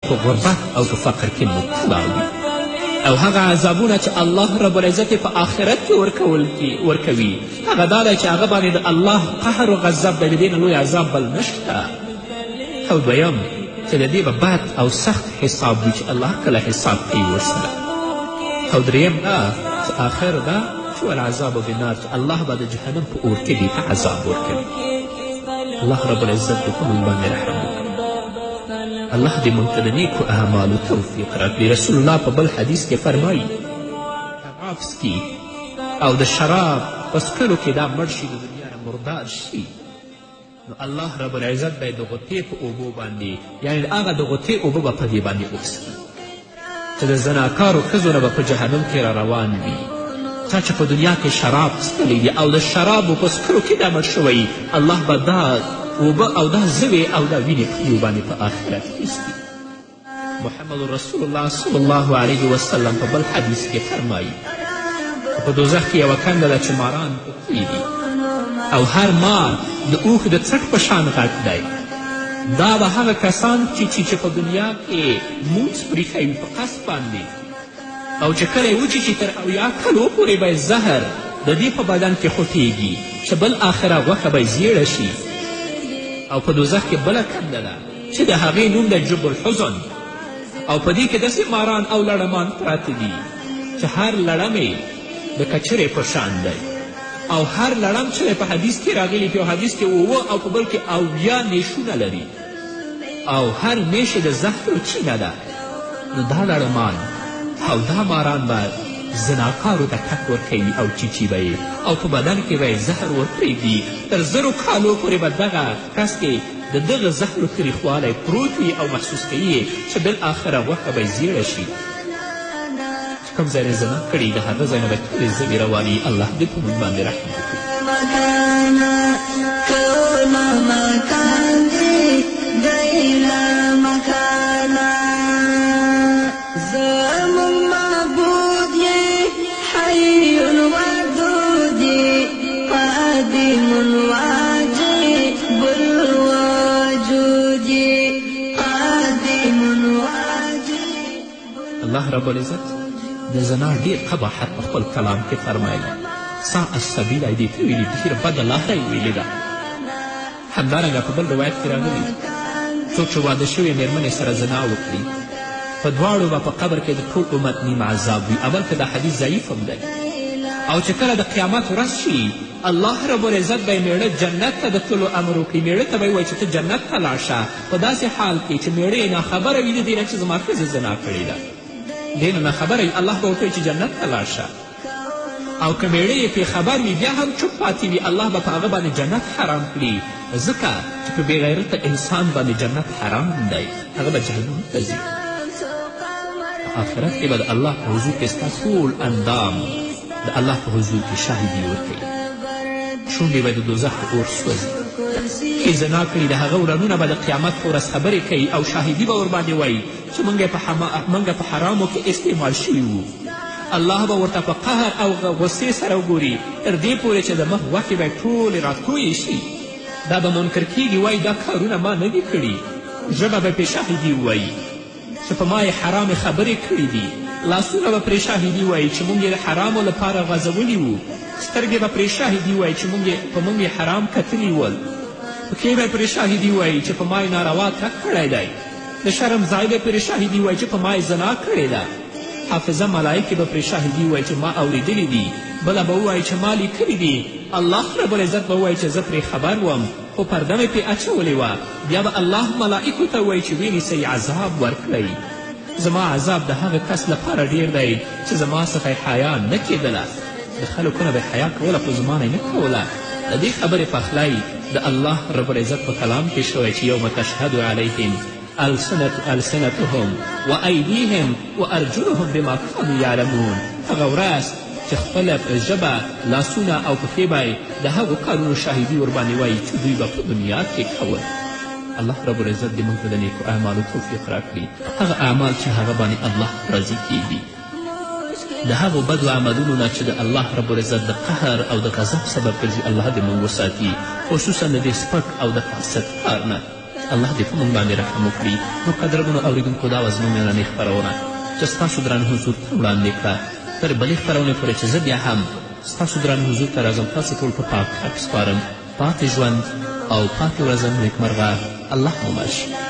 په غربت او په فقر کې مبتلا وي او هغه عذابونه چې الله رب العزت په آخرت کې ورکوي هغه دا دی چې هغه باندې د الله قهر و غضب دی، د دې نه لوی عذاب بل نشته. او دویم چې د دې به بد او سخت حساب وي چې الله کله حساب کوي ورسره. او دریم دا چې آخر دا چې والعذاب بالنار چې الله به د جهنم په اور کې دې ته عذاب ورکوي. الله رب العزت دې په موږ باندې رحم وکړي. الله دې موږ ته د نیکو اعمالو توفیق راکړي. رسول الله په بل حدیث کې فرمایي شراب څکي او د شراب په څکلو کې دا مړ شي، د دنیا نه مردار شي، نو الله رب العزت به یې د غوطې په اوبو باندې یعنې هغه د غوطې اوبه به په دې باندې وڅښي چې د زناکارو ښځو نه به په جهنم کې را روان وي. چا چې په دنیا کې شراب څکلی دي او د شرابو په څکلو کې دا مړ شوی، الله به دا اوبه او دا زوی او دا وینې په دې باندې په آخرت کې ایستي. محمد رسول الله صلی الله علیه وسلم په بل حدیث کې فرمایي په دوزخ کې یوه کنده ده چې ماران پکې دي او هر مار د اوښ د څټ په شان غټ دی. دا به هغه کسان چې په دنیا کې مونځ پریښی وي په قصد باندې او چې کله یې وچیچي تر 80 کلو پورې به زهر د دې په بدن کې خوټیږي چې بل آخره غوښه به زیړه شي. او په دوزخ کې بله کنده ده چې د هغې نوم د جب الحزن او په دې کې داسې ماران او لړمان پراته دي چې هر لړم د کچرې په شان دی او هر لړم چې په حدیث کې راغلی په یو حدیث کې 7 او په بل کې 80 نیشونه لري او هر نیش د زهرو چینه ده. نو دا لړمان او دا ماران به زناکارو ته ټک ورکوي او چیچي به او په بدن کې به یې زهر ورپرېږدي. تر 1000 کالو پورې به دغه کس کې د دغه زهرو تریخوالی پروت وي او محسوس کوي چې بالآخره غوښه به یې زیړه شي. چې کوم ځای نه زنا کړي د هغه ځای نه به ټولې ژبې رواني. الله دې په موږ باندې رحم وکړي. الله رب العزت د زنا ډېر قباحت په خپل کلام کې فرمایلی. سا السبیله دې ته ویلي ډېر بده لاره یې ویلې ده. همدارنګه په بل روایت کې راغلي څوک چې واده شوې مېرمنې سره زنا وکړي په دواړو به په قبر کې د ټول امت نیم عذاب وي. اول که دا حدیث ضعیف هم دی او چې کله د قیامت ورځ شي الله رب العزت به یې میړه جنت ته د تللو امر وکړي. میړه ته به یې وایي چې ته جنت ته لاړ شه په داسې حال کې چې میړه یې ناخبره وي د دې نه چې زما ښځې زنا کړې ده. دې نه ناخبره وي الله به ورته وایي چې جنت ته لاړ شه. او که میړه یې پې خبر وي بیا هم چوپ پاتې وي الله به په هغه باندې جنت حرام کړي ځکه چې په بېغیرته انسان باندې جنت حرام دی، هغه به جهنم ته ځي. په آخرت کې به د الله په حضور کې ستا ټول اندام د الله په حضور کې شاهدي ورکوي. شونډې به د دوزخ په اور سوځي. چې زنا کړي د هغه ورانونه به د قیامت په ورځ خبرې کوي او شاهدي به ورباندې وایي چې موږ په حرامو کې استعمال شوي وو. الله به ورته په قهر او غصې سره وګوري تر دې پورې چې د مخ غوښې به یې ټولې راتویې شي. دا به منکر کېږي وایي دا کارونه ما نه دي کړي. ژبه به پرې شاهدي ووایي چې په ما یې حرامې خبرې کړي دي. لاسونه به پرې شاهدي وایي چې موږ یې د حرامو لپاره غځولي وو. سترګې به پرې شاهدي وایي چې په موږ یې حرام کتلي ول. پښې به پرې شاهدي وایي چې په ما یې ناروا تګ کړی دی. د شرم ځای به پرې شاهدي وایي چې په ما یې زنا کړې ده. حافظه ملایکې به پرې شاهدي وایي چې ما اورېدلي دي. بله به ووایي چې ما لیکلي دي. الله رب العزت به ووایي چې زه پرې خبر وم خو پرده مې پرې اچولې وه. بیا به الله ملایکو ته ووایي چې ونیسئ عذاب ورکړئ. زما عذاب د هغه کس لپاره ډیر دی چې زما څخه حیا نه کېدله. د خلکو نه به حیا کوله خو زما نه یې نه کوله. د دې خبرې پخلی د الله رب العزت په کلام کې شوی چې یوم تشهد علیهم السنتهم و ایدیهم و ارجلهم بما کانوا یعلمون. هغه ورځ چې خپله ژبه لاسونه او پښې به د هغو کارونو شاهدي ورباندې وایي چې دوی به په دنیا کې کول. الله رب العزت دې موږ ته د نیکو اعمالو توفیق راکړي. هغه اعمال چې هغه باندې الله راضي کیږي د هغو بدو عملونو نه چې د الله رب العزت د قهر او د غضب سبب ګرځي الله دې موږ وساتي. خصوصا د دې سپک او د فاسد کار نه الله دې په موږ باندې رحم وکړي. نو قدرمنو اورېدونکو دا وه زموږ نننۍ خپرونه چې ستاسو درانه حضور ته وړاندې کړه. تر بلې خپرونې پورې چې زه بیا هم ستاسو درانه حضور ته راځم، تاسو ټول په پاک حق سپارم. پاتې ژوند او پاتې ورځم نیکمرغه. الله مو مل شي.